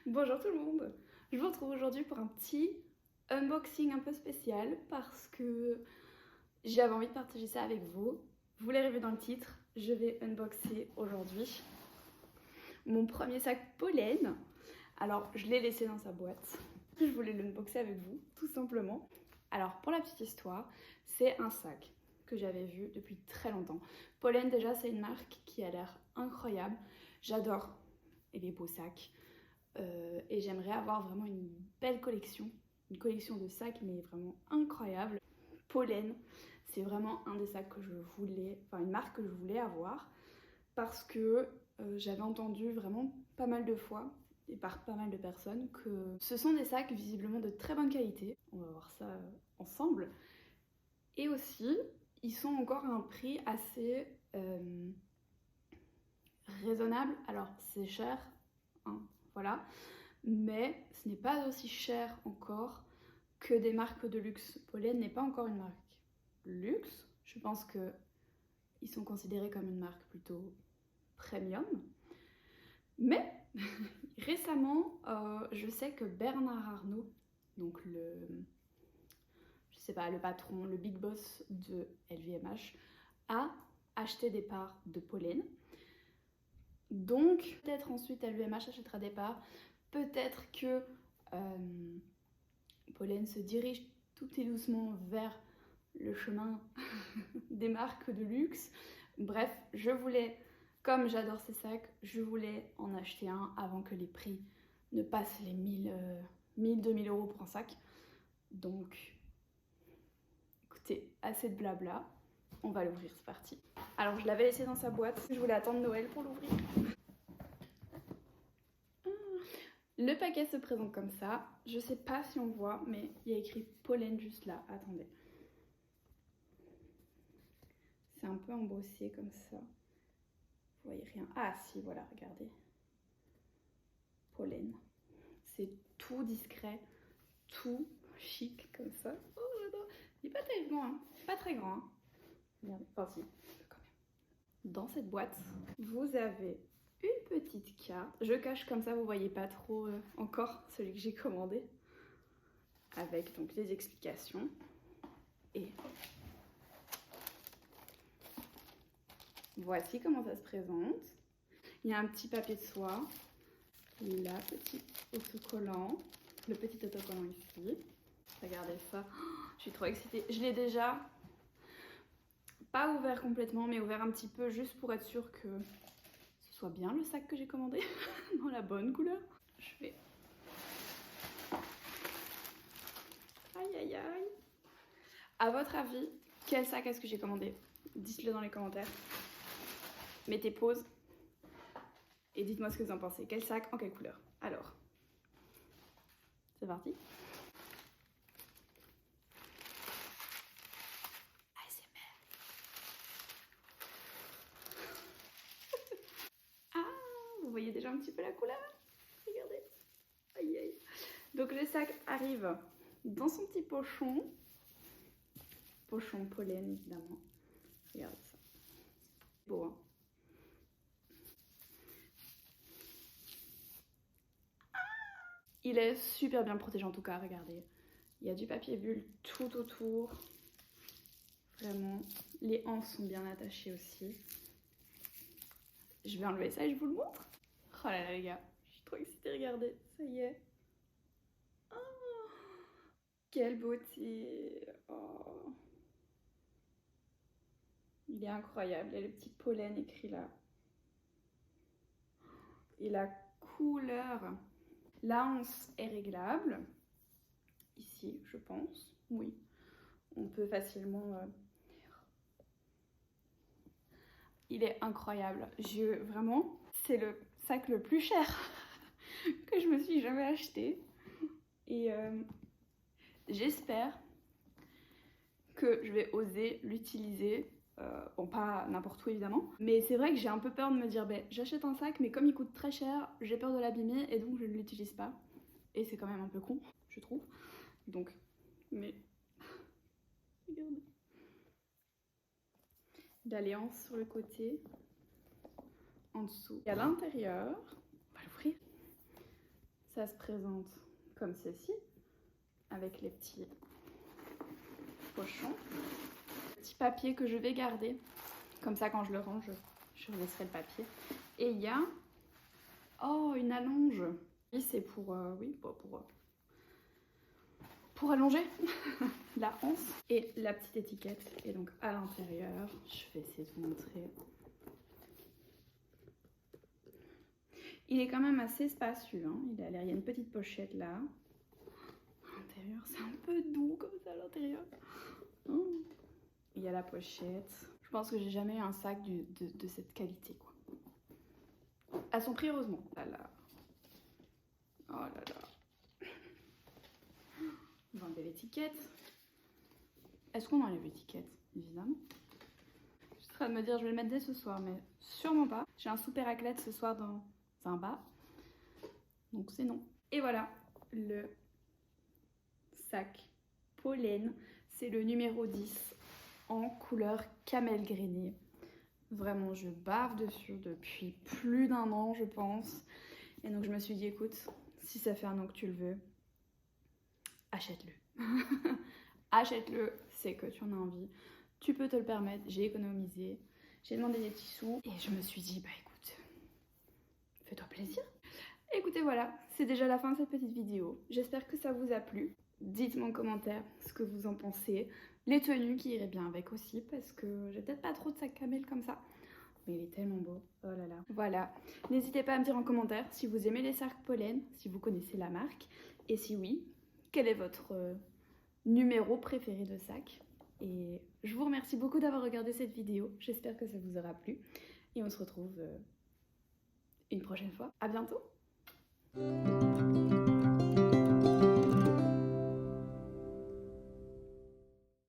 Bonjour tout le monde. Je vous retrouve aujourd'hui pour un petit unboxing un peu spécial parce que j'avais envie de partager ça avec vous. Vous l'avez vu dans le titre, je vais unboxer aujourd'hui mon premier sac pollen. Alors je l'ai laissé dans sa boîte. Je voulais l'unboxer avec vous, tout simplement. Alors pour la petite histoire, c'est un sac que j'avais vu depuis très longtemps. Pollen déjà c'est une marque qui a l'air incroyable. J'adore les beaux sacs. Et j'aimerais avoir vraiment une belle collection, une collection de sacs mais vraiment incroyable. Pollen, c'est vraiment un des sacs que je voulais, enfin une marque que je voulais avoir parce que j'avais entendu vraiment pas mal de fois et par pas mal de personnes que ce sont des sacs visiblement de très bonne qualité. On va voir ça ensemble. Et aussi, ils sont encore à un prix assez raisonnable. Alors c'est cher, hein, voilà, mais ce n'est pas aussi cher encore que des marques de luxe. Pollen n'est pas encore une marque luxe. Je pense que ils sont considérés comme une marque plutôt premium. Mais récemment, je sais que Bernard Arnault, donc je sais pas, le patron, le big boss de LVMH, a acheté des parts de Pollen. Donc peut-être ensuite LVMH achètera des parts. Peut-être que Pollen se dirige tout et doucement vers le chemin des marques de luxe. Bref, je voulais, comme j'adore ces sacs, je voulais en acheter un avant que les prix ne passent les 1000-2000 euros pour un sac. Donc, écoutez, assez de blabla. On va l'ouvrir, c'est parti. Alors, je l'avais laissé dans sa boîte. Je voulais attendre Noël pour l'ouvrir. Le paquet se présente comme ça. Je sais pas si on voit, mais il y a écrit Pollen juste là. Attendez. C'est un peu embossé comme ça. Vous voyez rien. Ah si, voilà, regardez. Pollen. C'est tout discret, tout chic comme ça. Oh, j'adore. Il n'est pas très grand, hein. Pas très grand. Hein. Regardez. Enfin si, quand même. Dans cette boîte, vous avez une petite carte. Je cache comme ça, vous voyez pas trop encore celui que j'ai commandé. Avec donc les explications. Et voici comment ça se présente. Il y a un petit papier de soie, la petite autocollant, le petit autocollant ici. Regardez ça, oh, je suis trop excitée. Je l'ai déjà pas ouvert complètement, mais ouvert un petit peu juste pour être sûre que ce soit bien le sac que j'ai commandé, dans la bonne couleur. Je vais... Aïe aïe aïe. À votre avis, quel sac est-ce que j'ai commandé? Dites-le dans les commentaires. Mettez pause et dites-moi ce que vous en pensez. Quel sac, en quelle couleur? Alors, c'est parti. ASMR. Ah, vous voyez déjà un petit peu la couleur? Regardez. Aïe aïe. Donc le sac arrive dans son petit pochon. Pochon pollen évidemment. Regardez ça. Beau hein. Il est super bien protégé en tout cas, regardez. Il y a du papier bulle tout autour. Vraiment. Les anses sont bien attachées aussi. Je vais enlever ça et je vous le montre. Oh là là les gars, je suis trop excitée, regardez. Ça y est. Oh, quelle beauté. Oh. Il est incroyable, il y a le petit pollen écrit là. Et la couleur. La anse est réglable. Ici, je pense. Oui. On peut facilement... Il est incroyable. Vraiment, c'est le sac le plus cher que je me suis jamais acheté. Et j'espère que je vais oser l'utiliser. Bon, pas n'importe où évidemment, mais c'est vrai que j'ai un peu peur de me dire j'achète un sac, mais comme il coûte très cher, j'ai peur de l'abîmer et donc je ne l'utilise pas. Et c'est quand même un peu con, je trouve. Donc, mais regardez. L'alliance sur le côté, en dessous. Et à l'intérieur, on va l'ouvrir. Ça se présente comme ceci, avec les petits pochons. Petit papier que je vais garder. Comme ça, quand je le range, je laisserai le papier. Et il y a... Oh, une allonge. Oui, c'est pour... pour allonger la hanse. Et la petite étiquette est donc à l'intérieur. Je vais essayer de vous montrer. Il est quand même assez spacieux. Hein. Il y a une petite pochette là. À l'intérieur, c'est un peu doux comme ça à l'intérieur. Il y a la pochette. Je pense que j'ai jamais eu un sac de cette qualité, quoi. À son prix, heureusement. Là, là. Oh là là. On va enlever l'étiquette. Est-ce qu'on enlève l'étiquette? Évidemment. Je suis en train de me dire, je vais le mettre dès ce soir, mais sûrement pas. J'ai un souper raclette ce soir dans un bar. Donc c'est non. Et voilà, le sac pollen. C'est le numéro 10 en couleur camel grainé. Vraiment, je bave dessus depuis plus d'1 an, je pense. Et donc je me suis dit, écoute, si ça fait 1 an que tu le veux, achète-le. Achète-le, c'est que tu en as envie. Tu peux te le permettre, j'ai économisé, j'ai demandé des petits sous. Et je me suis dit, bah écoute, fais-toi plaisir. Écoutez, voilà, c'est déjà la fin de cette petite vidéo. J'espère que ça vous a plu. Dites-moi en commentaire ce que vous en pensez. Les tenues qui iraient bien avec aussi, parce que j'ai peut-être pas trop de sac camel comme ça. Mais il est tellement beau, oh là là. Voilà, n'hésitez pas à me dire en commentaire si vous aimez les sacs pollen, si vous connaissez la marque. Et si oui, quel est votre numéro préféré de sac? Et je vous remercie beaucoup d'avoir regardé cette vidéo. J'espère que ça vous aura plu. Et on se retrouve une prochaine fois. À bientôt!